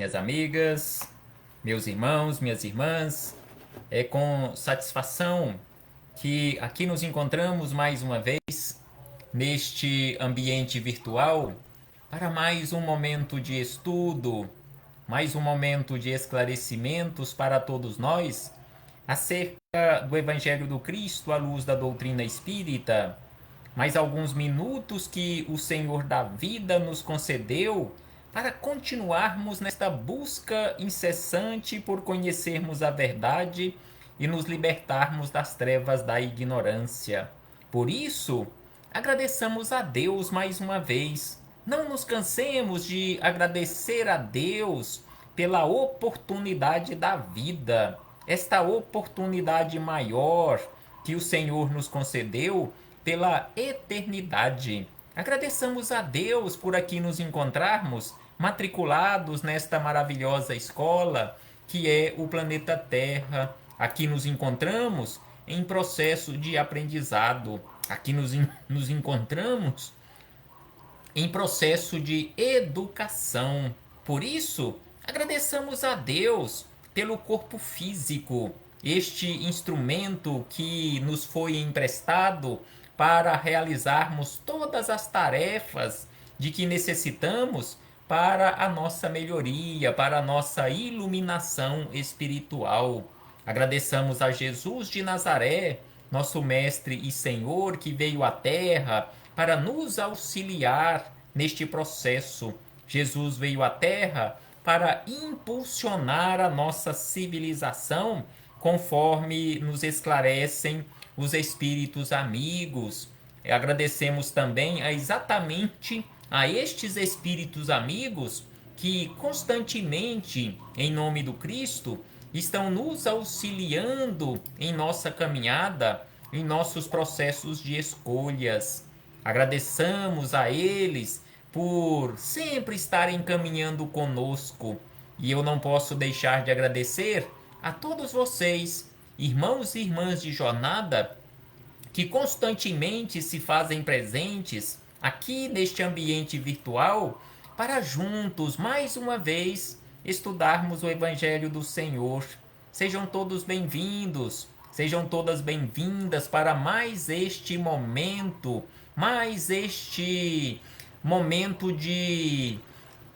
minhas amigas, meus irmãos, minhas irmãs. É com satisfação que aqui nos encontramos mais uma vez neste ambiente virtual para mais um momento de estudo, mais um momento de esclarecimentos para todos nós acerca do Evangelho do Cristo à luz da doutrina espírita. Mais alguns minutos que o Senhor da vida nos concedeu para continuarmos nesta busca incessante por conhecermos a verdade e nos libertarmos das trevas da ignorância. Por isso, agradeçamos a Deus mais uma vez. Não nos cansemos de agradecer a Deus pela oportunidade da vida, esta oportunidade maior que o Senhor nos concedeu pela eternidade. Agradeçamos a Deus por aqui nos encontrarmos matriculados nesta maravilhosa escola que é o planeta Terra. Aqui nos encontramos em processo de aprendizado. Aqui nos encontramos em processo de educação. Por isso, agradeçamos a Deus pelo corpo físico, este instrumento que nos foi emprestado para realizarmos todas as tarefas de que necessitamos para a nossa melhoria, para a nossa iluminação espiritual. Agradeçamos a Jesus de Nazaré, nosso Mestre e Senhor, que veio à Terra para nos auxiliar neste processo. Jesus veio à Terra para impulsionar a nossa civilização, conforme nos esclarecem os espíritos amigos. Agradecemos também exatamente a estes espíritos amigos que constantemente, em nome do Cristo, estão nos auxiliando em nossa caminhada, em nossos processos de escolhas. Agradeçamos a eles por sempre estarem caminhando conosco. E eu não posso deixar de agradecer a todos vocês, irmãos e irmãs de jornada, que constantemente se fazem presentes aqui neste ambiente virtual para juntos, mais uma vez, estudarmos o Evangelho do Senhor. Sejam todos bem-vindos, sejam todas bem-vindas para mais este momento de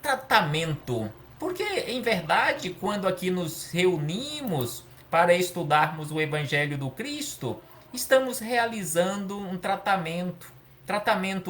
tratamento. Porque, em verdade, quando aqui nos reunimos para estudarmos o Evangelho do Cristo, estamos realizando um tratamento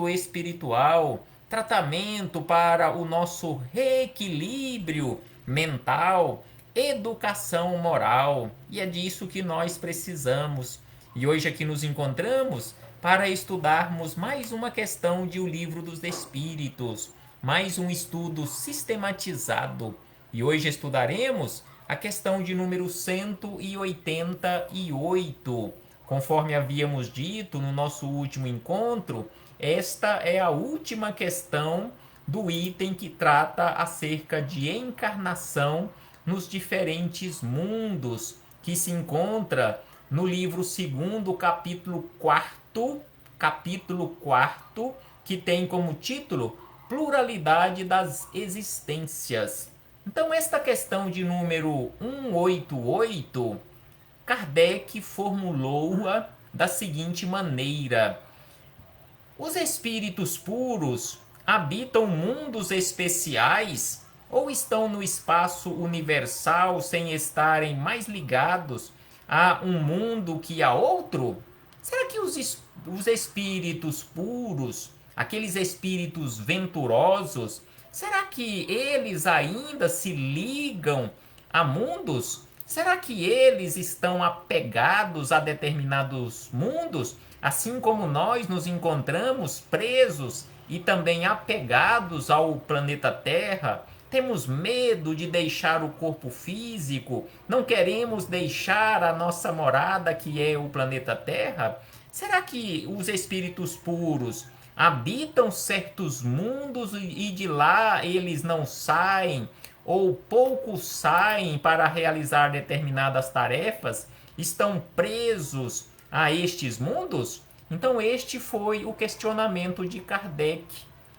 espiritual, tratamento para o nosso reequilíbrio mental, educação moral. E é disso que nós precisamos. E hoje aqui nos encontramos para estudarmos mais uma questão de O Livro dos Espíritos, mais um estudo sistematizado. E hoje estudaremos a questão de número 188. Conforme havíamos dito no nosso último encontro, esta é a última questão do item que trata acerca de encarnação nos diferentes mundos, que se encontra no livro 2º, capítulo 4, que tem como título Pluralidade das Existências. Então, esta questão de número 188, Kardec formulou-a da seguinte maneira: os espíritos puros habitam mundos especiais ou estão no espaço universal sem estarem mais ligados a um mundo que a outro? Será que os espíritos puros, aqueles espíritos venturosos, será que eles ainda se ligam a mundos? Será que eles estão apegados a determinados mundos, assim como nós nos encontramos presos e também apegados ao planeta Terra? Temos medo de deixar o corpo físico, não queremos deixar a nossa morada, que é o planeta Terra? Será que os espíritos puros habitam certos mundos e de lá eles não saem, ou poucos saem para realizar determinadas tarefas? Estão presos a estes mundos? Então este foi o questionamento de Kardec.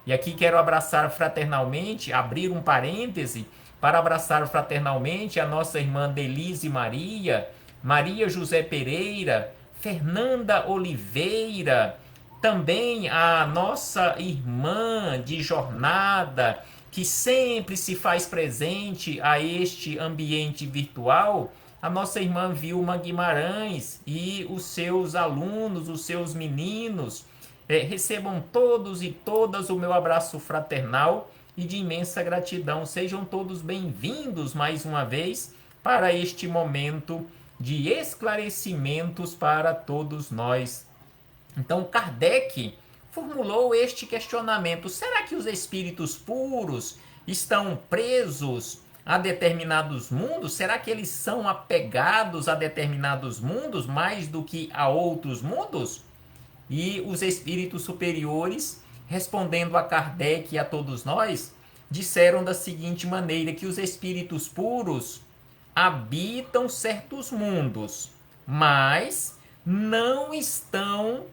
E aqui quero abraçar fraternalmente, abrir um parêntese, para abraçar fraternalmente a nossa irmã Delise Maria, Maria José Pereira, Fernanda Oliveira, também a nossa irmã de jornada, que sempre se faz presente a este ambiente virtual, a nossa irmã Vilma Guimarães e os seus alunos, os seus meninos. Recebam todos e todas o meu abraço fraternal e de imensa gratidão. Sejam todos bem-vindos mais uma vez para este momento de esclarecimentos para todos nós. Então, Kardec formulou este questionamento: será que os espíritos puros estão presos a determinados mundos? Será que eles são apegados a determinados mundos mais do que a outros mundos? E os espíritos superiores, respondendo a Kardec e a todos nós, disseram da seguinte maneira: que os espíritos puros habitam certos mundos, mas não estão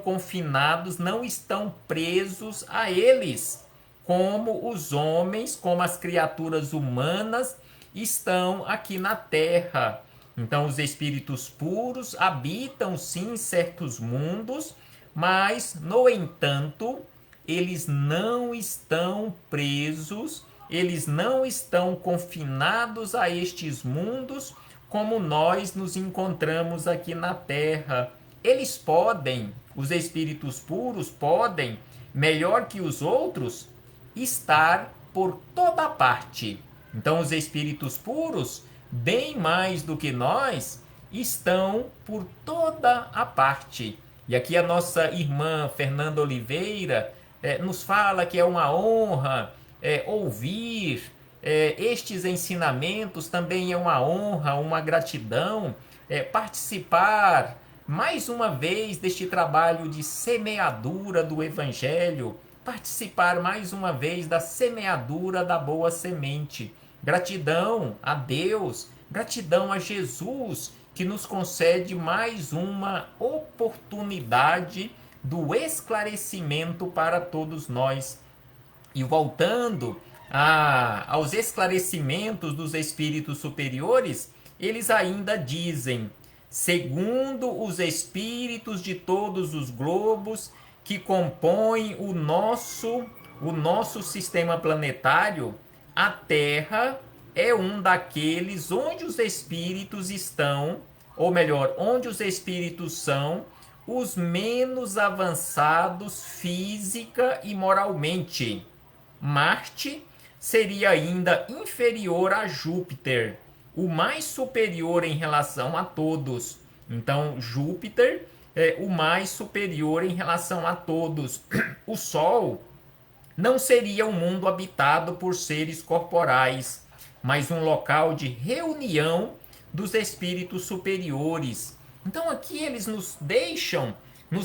confinados, não estão presos a eles, como os homens, como as criaturas humanas estão aqui na Terra. Então, os espíritos puros habitam sim certos mundos, mas, no entanto, eles não estão presos, eles não estão confinados a estes mundos como nós nos encontramos aqui na Terra. Eles podem, os espíritos puros podem, melhor que os outros, estar por toda parte. Então, os espíritos puros, bem mais do que nós, estão por toda a parte. E aqui a nossa irmã Fernanda Oliveira nos fala que é uma honra ouvir estes ensinamentos, também é uma honra, uma gratidão participar mais uma vez deste trabalho de semeadura do Evangelho, participar mais uma vez da semeadura da boa semente. Gratidão a Deus, gratidão a Jesus, que nos concede mais uma oportunidade do esclarecimento para todos nós. E voltando aos esclarecimentos dos espíritos superiores, eles ainda dizem: segundo os espíritos de todos os globos que compõem o nosso sistema planetário, a Terra é um daqueles onde os espíritos estão, ou melhor, onde os espíritos são os menos avançados física e moralmente. Marte seria ainda inferior a Júpiter, o mais superior em relação a todos. Então, Júpiter é o mais superior em relação a todos. O Sol não seria um mundo habitado por seres corporais, mas um local de reunião dos espíritos superiores. Então, aqui eles nos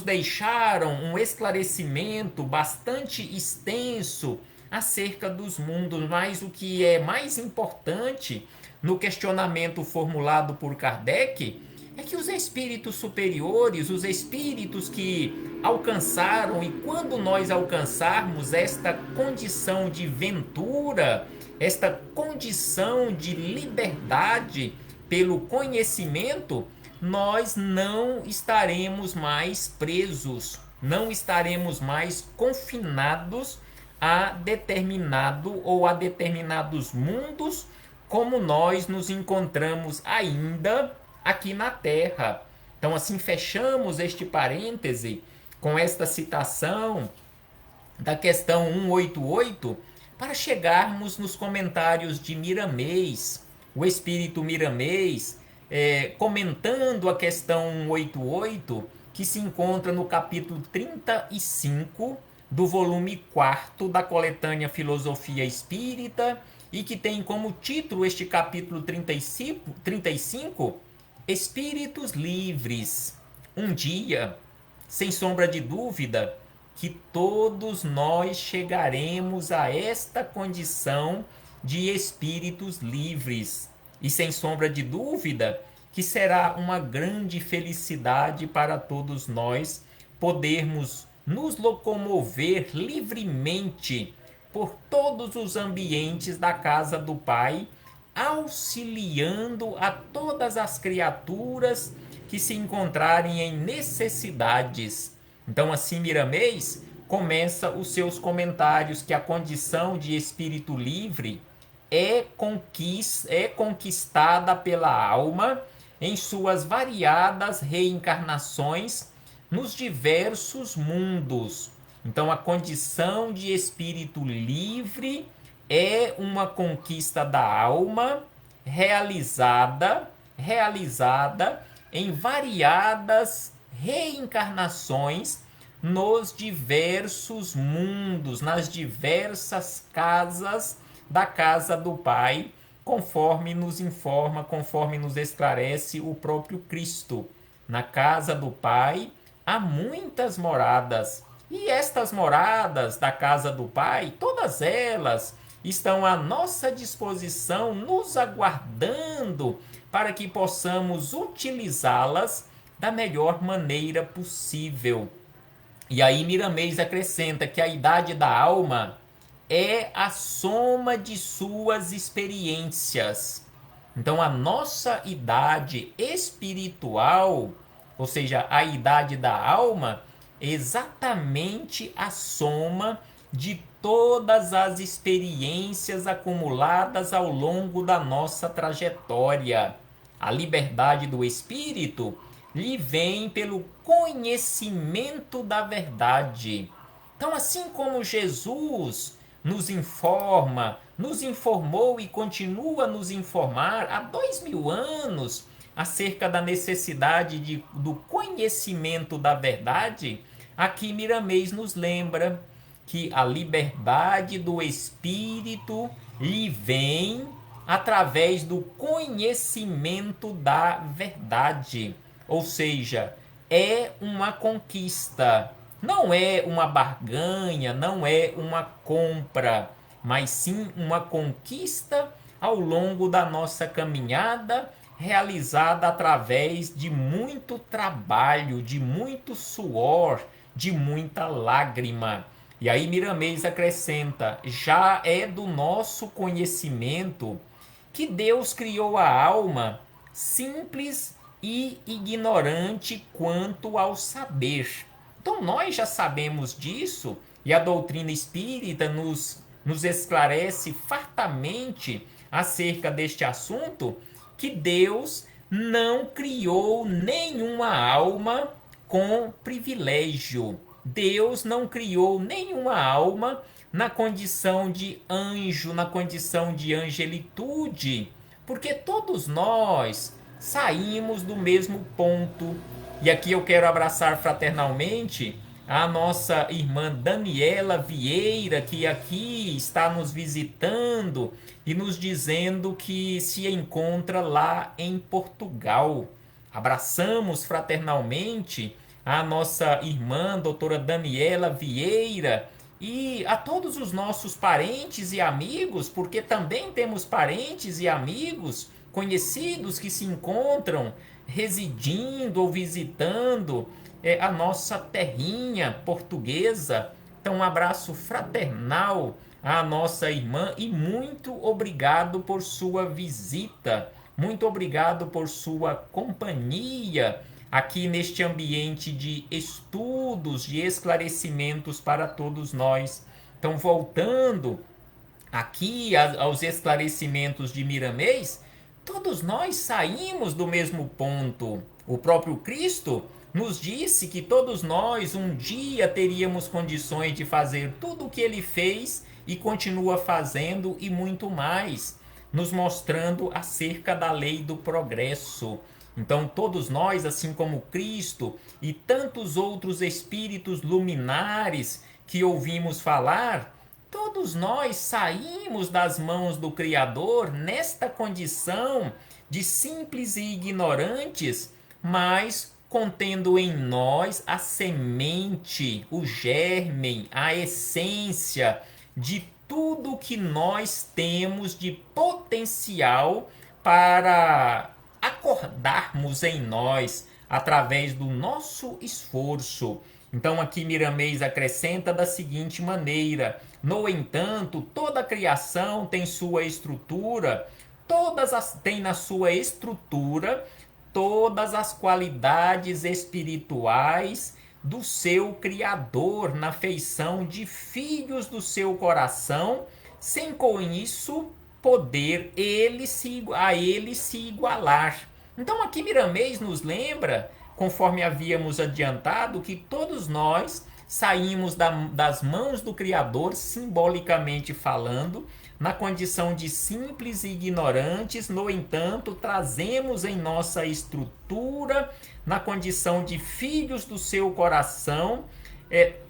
deixaram um esclarecimento bastante extenso acerca dos mundos, mas o que é mais importante no questionamento formulado por Kardec é que os espíritos superiores, os espíritos que alcançaram, e quando nós alcançarmos esta condição de ventura, esta condição de liberdade pelo conhecimento, nós não estaremos mais presos, não estaremos mais confinados a determinado ou a determinados mundos, como nós nos encontramos ainda aqui na Terra. Então, assim, fechamos este parêntese com esta citação da questão 188 para chegarmos nos comentários de Miramês, o espírito Miramês, comentando a questão 188, que se encontra no capítulo 35 do volume 4 da coletânea Filosofia Espírita, e que tem como título este capítulo 35, Espíritos Livres. Um dia, sem sombra de dúvida, que todos nós chegaremos a esta condição de espíritos livres. E sem sombra de dúvida, que será uma grande felicidade para todos nós podermos nos locomover livremente por todos os ambientes da casa do Pai, auxiliando a todas as criaturas que se encontrarem em necessidades. Então, assim, Miramês começa os seus comentários que a condição de espírito livre é conquistada pela alma em suas variadas reencarnações nos diversos mundos. Então, a condição de espírito livre é uma conquista da alma realizada em variadas reencarnações nos diversos mundos, nas diversas casas da casa do Pai, conforme nos informa, conforme nos esclarece o próprio Cristo. Na casa do Pai há muitas moradas, e estas moradas da casa do Pai, todas elas estão à nossa disposição, nos aguardando para que possamos utilizá-las da melhor maneira possível. E aí Miramês acrescenta que a idade da alma é a soma de suas experiências. Então a nossa idade espiritual, ou seja, a idade da alma, é exatamente a soma de todas as experiências acumuladas ao longo da nossa trajetória. A liberdade do espírito lhe vem pelo conhecimento da verdade. Então, assim como Jesus nos informou e continua a nos informar há 2000 anos acerca da necessidade do conhecimento da verdade, aqui Miramês nos lembra que a liberdade do espírito lhe vem através do conhecimento da verdade. Ou seja, é uma conquista, não é uma barganha, não é uma compra, mas sim uma conquista ao longo da nossa caminhada, realizada através de muito trabalho, de muito suor, de muita lágrima. E aí Miramês acrescenta: já é do nosso conhecimento que Deus criou a alma simples e ignorante quanto ao saber. Então nós já sabemos disso, e a doutrina espírita nos esclarece fartamente acerca deste assunto, que Deus não criou nenhuma alma com privilégio. Deus não criou nenhuma alma na condição de anjo, na condição de angelitude, porque todos nós saímos do mesmo ponto. E aqui eu quero abraçar fraternalmente a nossa irmã Daniela Vieira, que aqui está nos visitando e nos dizendo que se encontra lá em Portugal. Abraçamos fraternalmente a nossa irmã doutora Daniela Vieira e a todos os nossos parentes e amigos, porque também temos parentes e amigos conhecidos que se encontram residindo ou visitando a nossa terrinha portuguesa. Então, um abraço fraternal à nossa irmã e muito obrigado por sua visita, muito obrigado por sua companhia aqui neste ambiente de estudos, de esclarecimentos para todos nós. Então, voltando aqui aos esclarecimentos de Miramês, todos nós saímos do mesmo ponto. O próprio Cristo nos disse que todos nós um dia teríamos condições de fazer tudo o que ele fez e continua fazendo e muito mais, nos mostrando acerca da lei do progresso. Então todos nós, assim como Cristo e tantos outros espíritos luminares que ouvimos falar, todos nós saímos das mãos do Criador nesta condição de simples e ignorantes, mas contendo em nós a semente, o germe, a essência de tudo que nós temos de potencial para acordarmos em nós através do nosso esforço. Então aqui Miramês acrescenta da seguinte maneira: no entanto, toda a criação tem sua estrutura, tem na sua estrutura todas as qualidades espirituais do seu Criador, na feição de filhos do seu coração, sem com isso poder a ele se igualar. Então aqui Miramês nos lembra, conforme havíamos adiantado, que todos nós saímos das mãos do Criador, simbolicamente falando, na condição de simples e ignorantes. No entanto, trazemos em nossa estrutura, na condição de filhos do seu coração,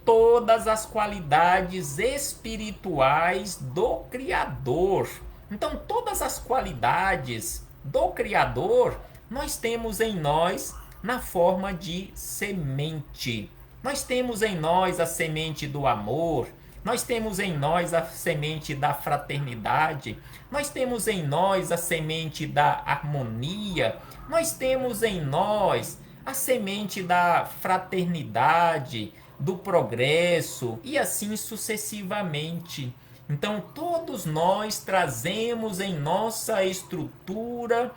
todas as qualidades espirituais do Criador. Então, todas as qualidades do Criador nós temos em nós na forma de semente. Nós temos em nós a semente do amor, nós temos em nós a semente da fraternidade, nós temos em nós a semente da harmonia, nós temos em nós a semente da fraternidade, do progresso e assim sucessivamente. Então, todos nós trazemos em nossa estrutura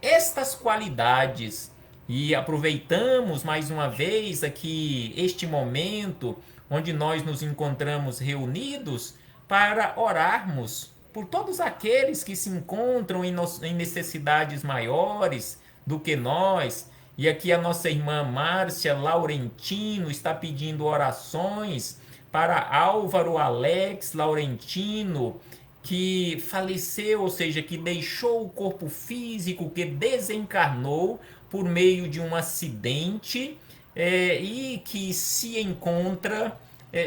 estas qualidades e aproveitamos mais uma vez aqui este momento onde nós nos encontramos reunidos para orarmos por todos aqueles que se encontram em necessidades maiores do que nós. E aqui a nossa irmã Márcia Laurentino está pedindo orações para Álvaro Alex Laurentino, que faleceu, ou seja, que deixou o corpo físico, que desencarnou por meio de um acidente e que se encontra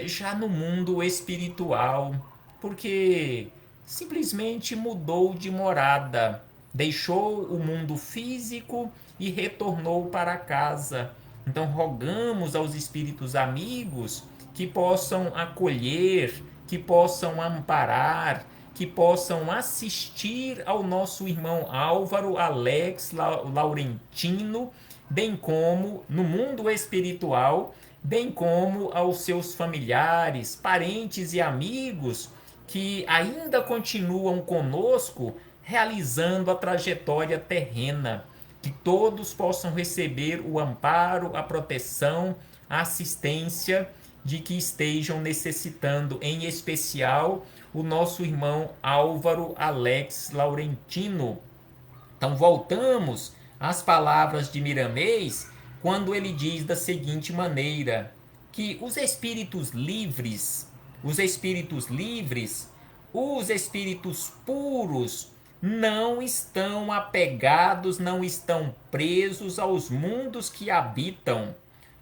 já no mundo espiritual, porque simplesmente mudou de morada, deixou o mundo físico e retornou para casa. Então rogamos aos espíritos amigos que possam acolher, que possam amparar, que possam assistir ao nosso irmão Álvaro Alex Laurentino, bem como no mundo espiritual, bem como aos seus familiares, parentes e amigos que ainda continuam conosco realizando a trajetória terrena. Que todos possam receber o amparo, a proteção, a assistência de que estejam necessitando, em especial o nosso irmão Álvaro Alex Laurentino. Então voltamos às palavras de Miramês, quando ele diz da seguinte maneira, que os espíritos livres, os espíritos puros, não estão apegados, não estão presos aos mundos que habitam,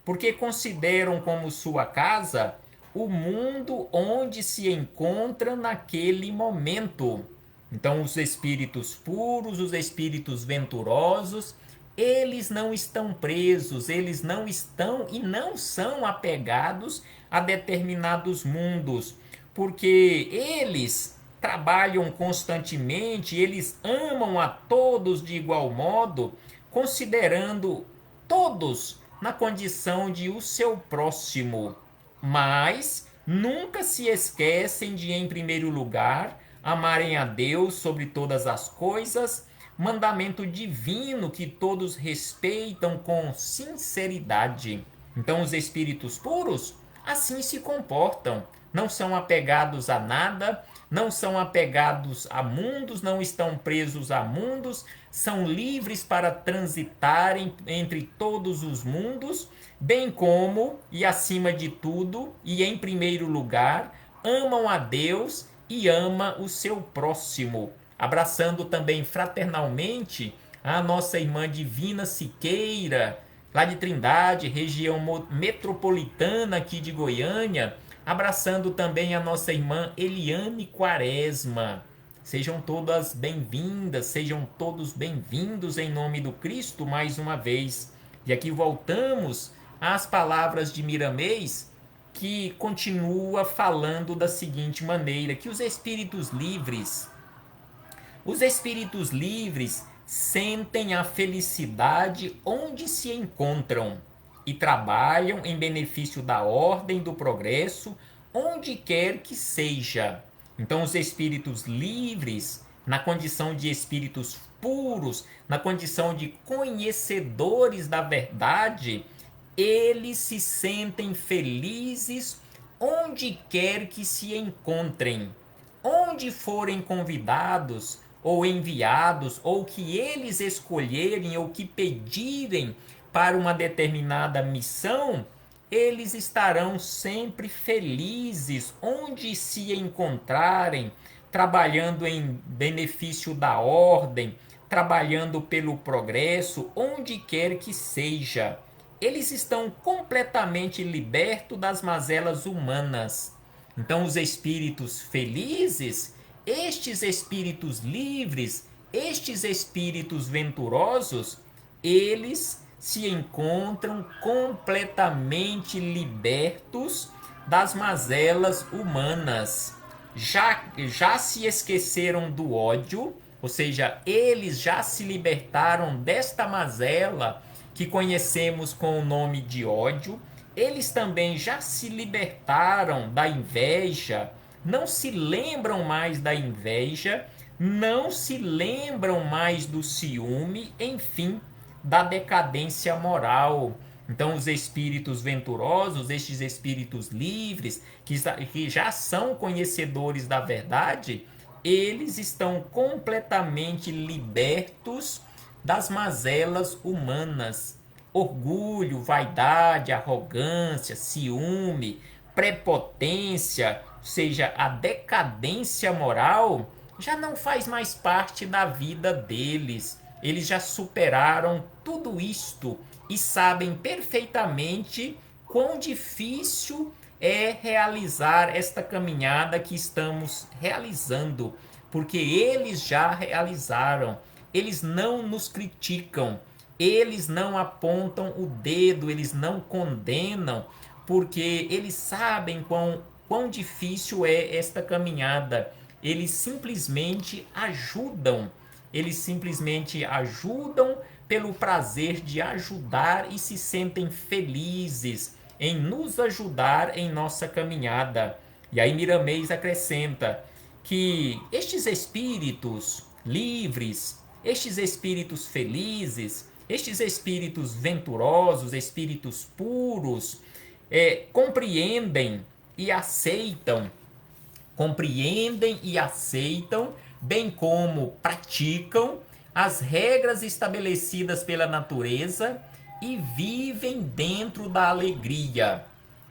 porque consideram como sua casa o mundo onde se encontra naquele momento. Então, os espíritos puros, os espíritos venturosos, eles não estão presos, eles não estão e não são apegados a determinados mundos, porque eles trabalham constantemente, eles amam a todos de igual modo, considerando todos na condição de o seu próximo, mas nunca se esquecem de, em primeiro lugar, amarem a Deus sobre todas as coisas, mandamento divino que todos respeitam com sinceridade. Então, os espíritos puros assim se comportam, não são apegados a nada, não são apegados a mundos, não estão presos a mundos, são livres para transitarem entre todos os mundos, bem como, e acima de tudo, e em primeiro lugar, amam a Deus e ama o seu próximo. Abraçando também fraternalmente a nossa irmã Divina Siqueira, lá de Trindade, região metropolitana aqui de Goiânia, abraçando também a nossa irmã Eliane Quaresma. Sejam todas bem-vindas, sejam todos bem-vindos em nome do Cristo mais uma vez. E aqui voltamos às palavras de Miramês, que continua falando da seguinte maneira, que os espíritos livres sentem a felicidade onde se encontram e trabalham em benefício da ordem, do progresso, onde quer que seja. Então, os espíritos livres, na condição de espíritos puros, na condição de conhecedores da verdade, eles se sentem felizes onde quer que se encontrem, onde forem convidados ou enviados, ou que eles escolherem ou que pedirem para uma determinada missão, eles estarão sempre felizes onde se encontrarem, trabalhando em benefício da ordem, trabalhando pelo progresso, onde quer que seja. Eles estão completamente libertos das mazelas humanas. Então, os espíritos felizes, estes espíritos livres, estes espíritos venturosos, eles se encontram completamente libertos das mazelas humanas. Já se esqueceram do ódio, ou seja, eles já se libertaram desta mazela que conhecemos com o nome de ódio. Eles também já se libertaram da inveja, não se lembram mais da inveja, não se lembram mais do ciúme, enfim, da decadência moral. Então, os espíritos venturosos, estes espíritos livres, que já são conhecedores da verdade, eles estão completamente libertos das mazelas humanas. Orgulho, vaidade, arrogância, ciúme, prepotência, ou seja, a decadência moral, já não faz mais parte da vida deles. Eles já superaram tudo isto e sabem perfeitamente quão difícil é realizar esta caminhada que estamos realizando, porque eles já realizaram. Eles não nos criticam, eles não apontam o dedo, eles não condenam, porque eles sabem quão difícil é esta caminhada. Eles simplesmente ajudam. Eles simplesmente ajudam pelo prazer de ajudar e se sentem felizes em nos ajudar em nossa caminhada. E aí Miramês acrescenta que estes espíritos livres, estes espíritos felizes, estes espíritos venturosos, espíritos puros, compreendem e aceitam, bem como praticam as regras estabelecidas pela natureza e vivem dentro da alegria.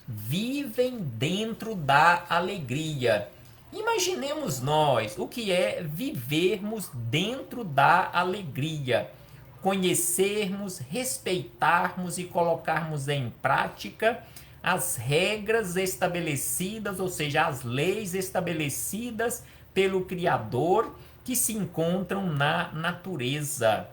Vivem dentro da alegria. Imaginemos nós o que é vivermos dentro da alegria. Conhecermos, respeitarmos e colocarmos em prática as regras estabelecidas, ou seja, as leis estabelecidas pelo Criador que se encontram na natureza.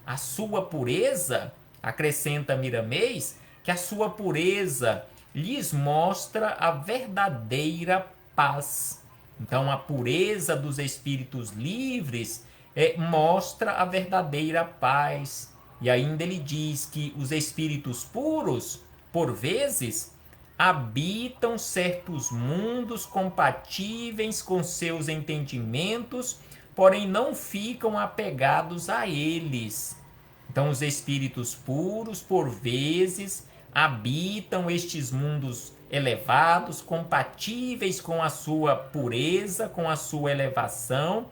A sua pureza, acrescenta Miramês, que a sua pureza lhes mostra a verdadeira paz. Então, a pureza dos espíritos livres mostra a verdadeira paz. E ainda ele diz que os espíritos puros, por vezes, habitam certos mundos compatíveis com seus entendimentos, porém não ficam apegados a eles. Então, os espíritos puros, por vezes, habitam estes mundos elevados, compatíveis com a sua pureza, com a sua elevação.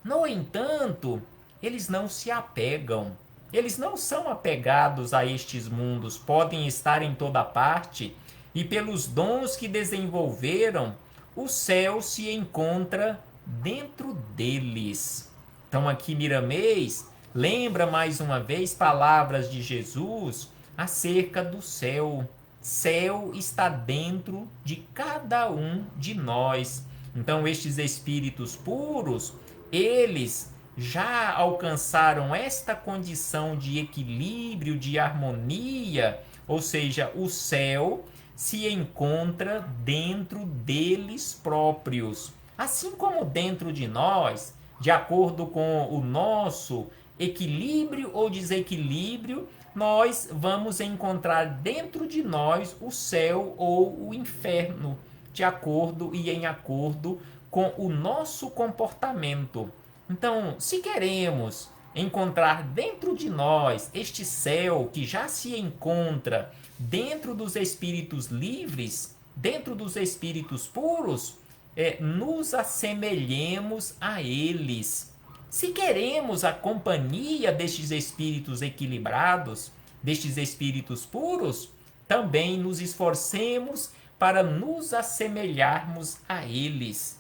No entanto, eles não se apegam. Eles não são apegados a estes mundos, podem estar em toda parte, e pelos dons que desenvolveram, o céu se encontra dentro deles. Então aqui Miramês lembra mais uma vez palavras de Jesus acerca do céu. Céu está dentro de cada um de nós. Então estes espíritos puros, eles já alcançaram esta condição de equilíbrio, de harmonia, ou seja, o céu se encontra dentro deles próprios. Assim como dentro de nós, de acordo com o nosso equilíbrio ou desequilíbrio, nós vamos encontrar dentro de nós o céu ou o inferno, de acordo e em acordo com o nosso comportamento. Então, se queremos encontrar dentro de nós este céu que já se encontra dentro dos espíritos livres, dentro dos espíritos puros, nos assemelhemos a eles. Se queremos a companhia destes espíritos equilibrados, destes espíritos puros, também nos esforcemos para nos assemelharmos a eles.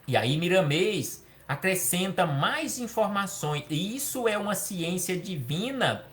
E aí Miramês acrescenta mais informações, e isso é uma ciência divina,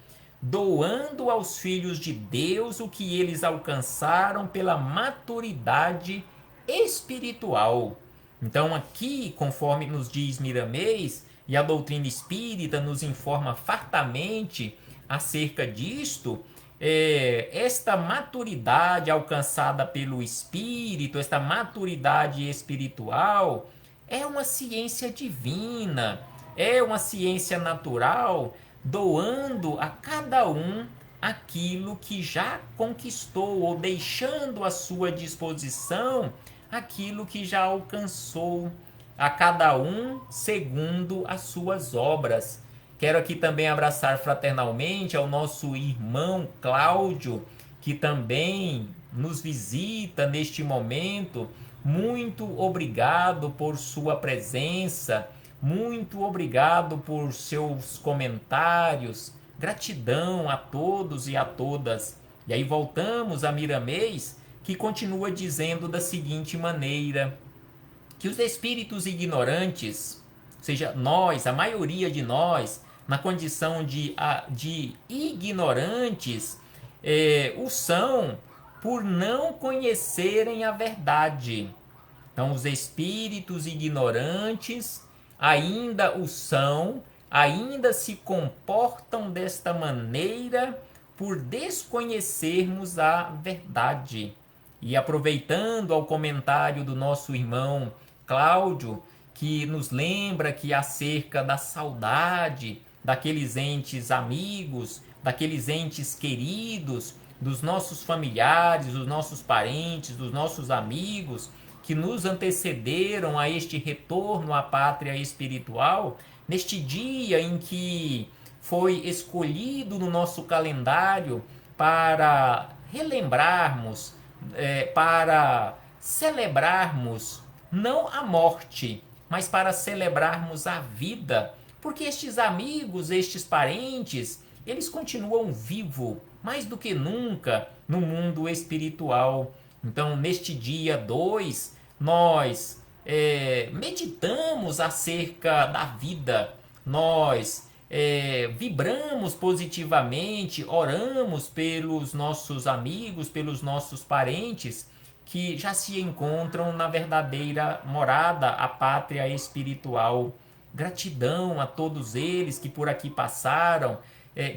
doando aos filhos de Deus o que eles alcançaram pela maturidade espiritual. Então, aqui, conforme nos diz Miramês, e a doutrina espírita nos informa fartamente acerca disto, esta maturidade alcançada pelo espírito, esta maturidade espiritual, é uma ciência divina, é uma ciência natural, doando a cada um aquilo que já conquistou ou deixando à sua disposição aquilo que já alcançou, a cada um segundo as suas obras. Quero aqui também abraçar fraternalmente ao nosso irmão Cláudio, que também nos visita neste momento. Muito obrigado por sua presença, muito obrigado por seus comentários. Gratidão a todos e a todas. E aí voltamos a Miramês, que continua dizendo da seguinte maneira: que os espíritos ignorantes, ou seja, nós, a maioria de nós, na condição de ignorantes, o são por não conhecerem a verdade. Então, os espíritos ignorantes ainda o são, ainda se comportam desta maneira por desconhecermos a verdade. E aproveitando ao comentário do nosso irmão Cláudio, que nos lembra que acerca da saudade daqueles entes amigos, daqueles entes queridos, dos nossos familiares, dos nossos parentes, dos nossos amigos, que nos antecederam a este retorno à pátria espiritual, neste dia em que foi escolhido no nosso calendário para relembrarmos, para celebrarmos não a morte, mas para celebrarmos a vida, porque estes amigos, estes parentes, eles continuam vivos mais do que nunca no mundo espiritual. Então, neste dia 2, nós meditamos acerca da vida, nós vibramos positivamente, oramos pelos nossos amigos, pelos nossos parentes, que já se encontram na verdadeira morada, a pátria espiritual. Gratidão a todos eles que por aqui passaram,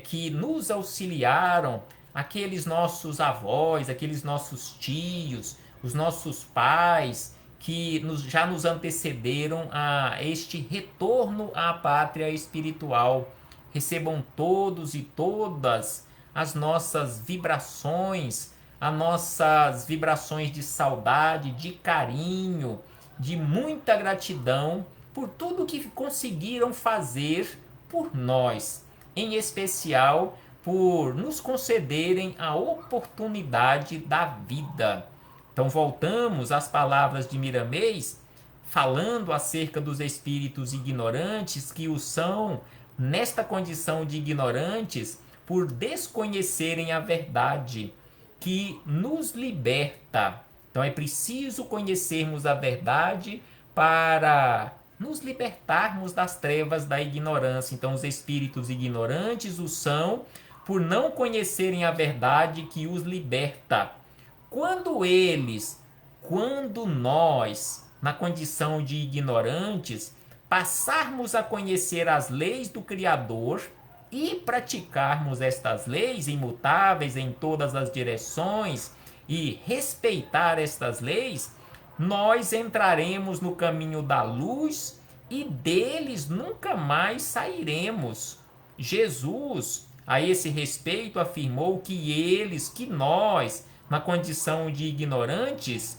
que nos auxiliaram, aqueles nossos avós, aqueles nossos tios, os nossos pais, que já nos antecederam a este retorno à pátria espiritual. Recebam todos e todas as nossas vibrações, as nossas vibrações de saudade, de carinho, de muita gratidão por tudo que conseguiram fazer por nós, em especial por nos concederem a oportunidade da vida. Então voltamos às palavras de Miramês, falando acerca dos espíritos ignorantes que o são nesta condição de ignorantes por desconhecerem a verdade que nos liberta. Então é preciso conhecermos a verdade para nos libertarmos das trevas da ignorância. Então os espíritos ignorantes o são por não conhecerem a verdade que os liberta. Quando nós, na condição de ignorantes, passarmos a conhecer as leis do Criador e praticarmos estas leis imutáveis em todas as direções e respeitar estas leis, nós entraremos no caminho da luz e deles nunca mais sairemos. Jesus a esse respeito, afirmou que nós, na condição de ignorantes,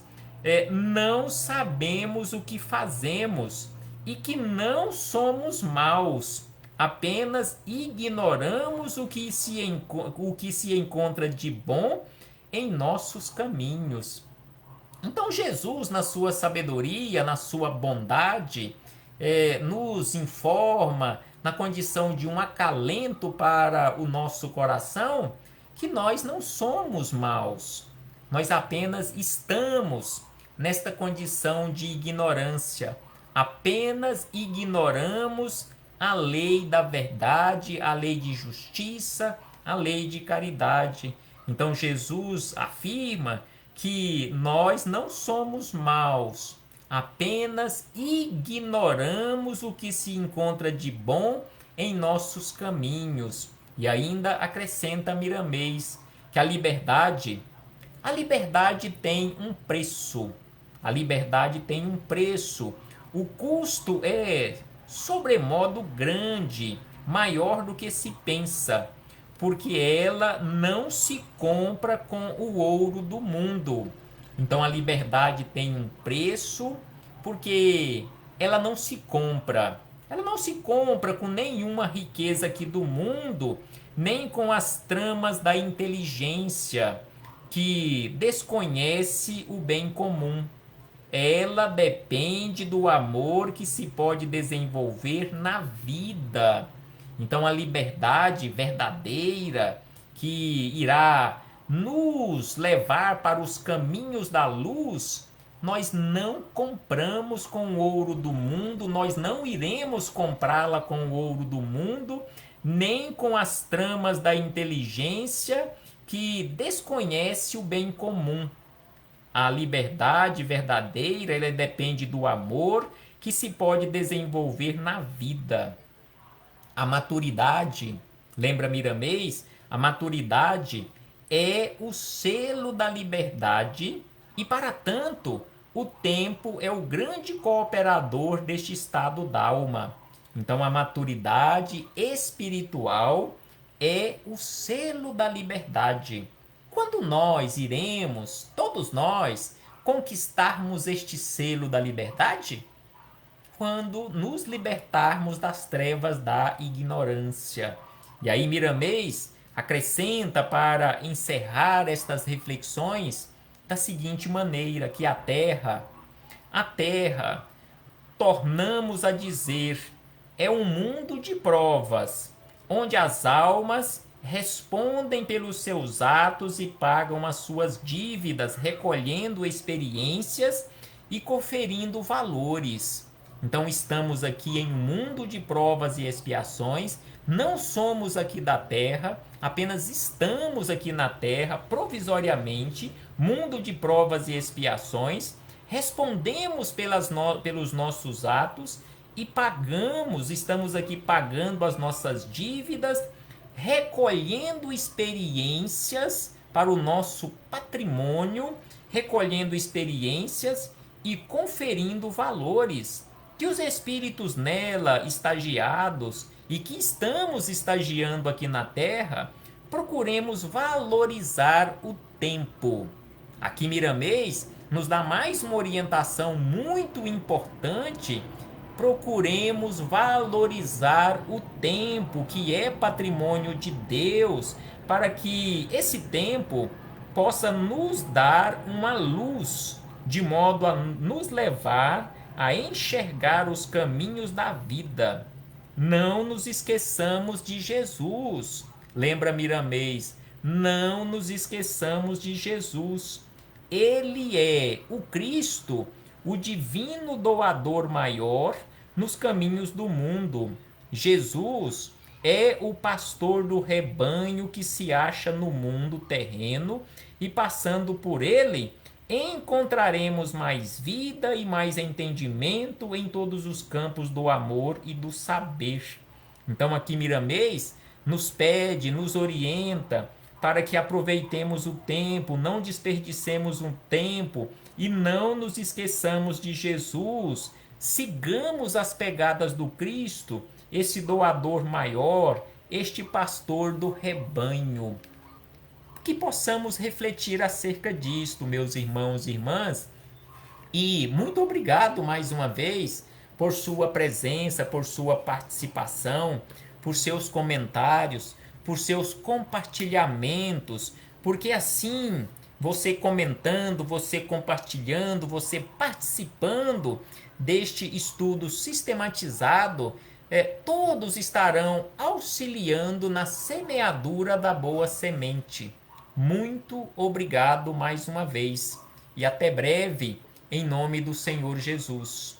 não sabemos o que fazemos e que não somos maus, apenas ignoramos o que se encontra de bom em nossos caminhos. Então, Jesus, na sua sabedoria, na sua bondade, nos informa, na condição de um acalento para o nosso coração, que nós não somos maus. Nós apenas estamos nesta condição de ignorância. Apenas ignoramos a lei da verdade, a lei de justiça, a lei de caridade. Então, Jesus afirma que nós não somos maus, apenas ignoramos o que se encontra de bom em nossos caminhos. E ainda acrescenta Miramês que a liberdade tem um preço. A liberdade tem um preço. O custo é sobremodo grande, maior do que se pensa, porque ela não se compra com o ouro do mundo. Então a liberdade tem um preço, porque ela não se compra. Ela não se compra com nenhuma riqueza aqui do mundo, nem com as tramas da inteligência que desconhece o bem comum. Ela depende do amor que se pode desenvolver na vida. Então, a liberdade verdadeira que irá nos levar para os caminhos da luz, nós não compramos com o ouro do mundo, nós não iremos comprá-la com o ouro do mundo, nem com as tramas da inteligência que desconhece o bem comum. A liberdade verdadeira, ela depende do amor que se pode desenvolver na vida. A maturidade, lembra Miramês? A maturidade é o selo da liberdade e, para tanto, o tempo é o grande cooperador deste estado d'alma. Então, a maturidade espiritual é o selo da liberdade. Quando nós iremos, todos nós, conquistarmos este selo da liberdade? Quando nos libertarmos das trevas da ignorância. E aí Miramês acrescenta para encerrar estas reflexões da seguinte maneira, que a Terra, tornamos a dizer, é um mundo de provas, onde as almas respondem pelos seus atos e pagam as suas dívidas, recolhendo experiências e conferindo valores. Então estamos aqui em um mundo de provas e expiações, não somos aqui da Terra, apenas estamos aqui na Terra provisoriamente, mundo de provas e expiações, respondemos pelos nossos atos e pagamos, estamos aqui pagando as nossas dívidas, recolhendo experiências para o nosso patrimônio, recolhendo experiências e conferindo valores que os espíritos nela estagiados e que estamos estagiando aqui na Terra, procuremos valorizar o tempo. Aqui Miramês nos dá mais uma orientação muito importante. Procuremos valorizar o tempo, que é patrimônio de Deus, para que esse tempo possa nos dar uma luz, de modo a nos levar a enxergar os caminhos da vida. Não nos esqueçamos de Jesus. Lembra Miramês? Não nos esqueçamos de Jesus. Ele é o Cristo, o divino doador maior nos caminhos do mundo. Jesus é o pastor do rebanho que se acha no mundo terreno e, passando por ele, encontraremos mais vida e mais entendimento em todos os campos do amor e do saber. Então aqui Miramês nos pede, nos orienta para que aproveitemos o tempo, não desperdicemos o tempo e não nos esqueçamos de Jesus. Sigamos as pegadas do Cristo, esse doador maior, este pastor do rebanho. Que possamos refletir acerca disto, meus irmãos e irmãs. E muito obrigado mais uma vez por sua presença, por sua participação, por seus comentários, por seus compartilhamentos, porque assim, você comentando, você compartilhando, você participando deste estudo sistematizado, todos estarão auxiliando na semeadura da boa semente. Muito obrigado mais uma vez e até breve, em nome do Senhor Jesus.